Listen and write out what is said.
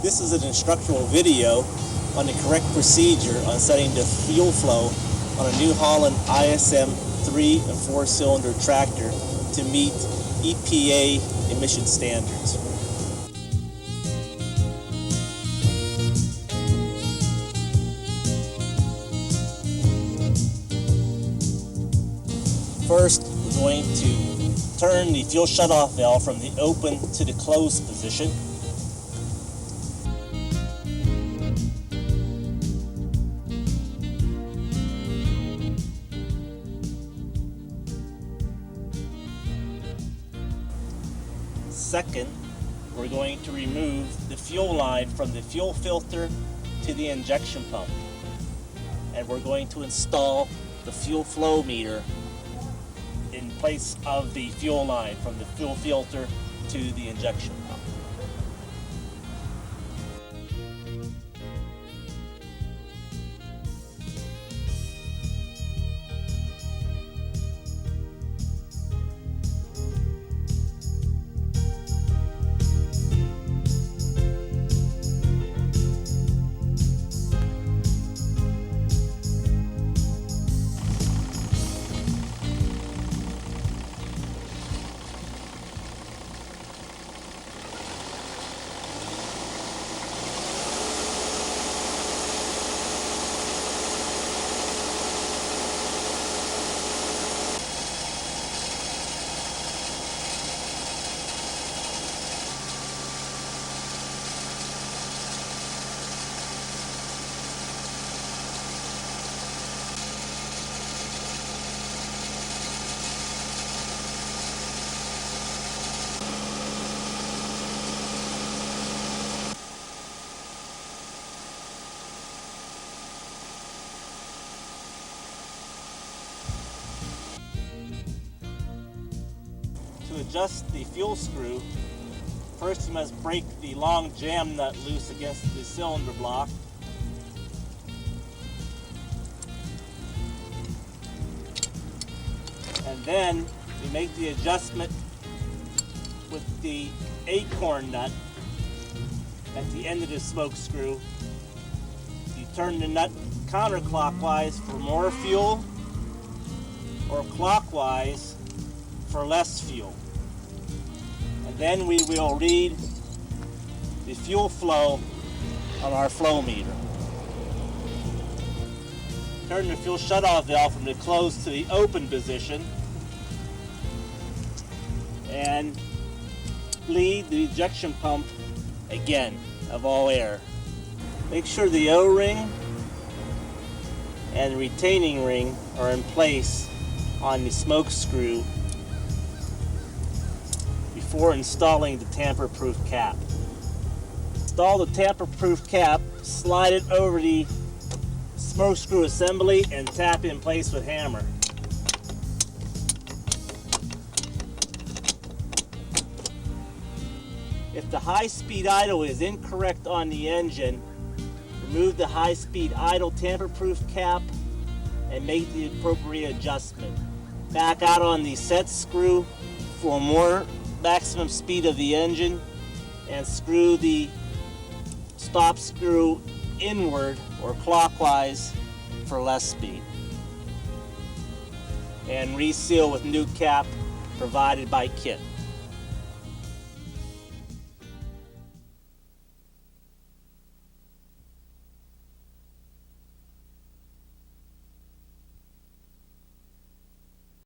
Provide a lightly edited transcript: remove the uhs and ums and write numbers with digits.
This is an instructional video on the correct procedure on setting the fuel flow on a New Holland ISM 3 and 4 cylinder tractor to meet EPA emission standards. First, we're going to turn the fuel shutoff valve from the open to the closed position. Second, we're going to remove the fuel line from the fuel filter to the injection pump. And we're going to install the fuel flow meter in place of the fuel line from the fuel filter to the injection pump. To adjust the fuel screw, first you must break the long jam nut loose against the cylinder block. And then you make the adjustment with the acorn nut at the end of the smoke screw. You turn the nut counterclockwise for more fuel or clockwise for less fuel. And then we will read the fuel flow on our flow meter. Turn the fuel shutoff valve from the closed to the open position and bleed the ejection pump again of all air. Make sure the O-ring and the retaining ring are in place on the smoke screw before installing the tamper-proof cap. Install the tamper-proof cap, slide it over the smoke screw assembly, and tap in place with hammer. If the high-speed idle is incorrect on the engine, remove the high-speed idle tamper-proof cap and make the appropriate adjustment. Back out on the set screw for more maximum speed of the engine and screw the stop screw inward or clockwise for less speed. And reseal with new cap provided by kit.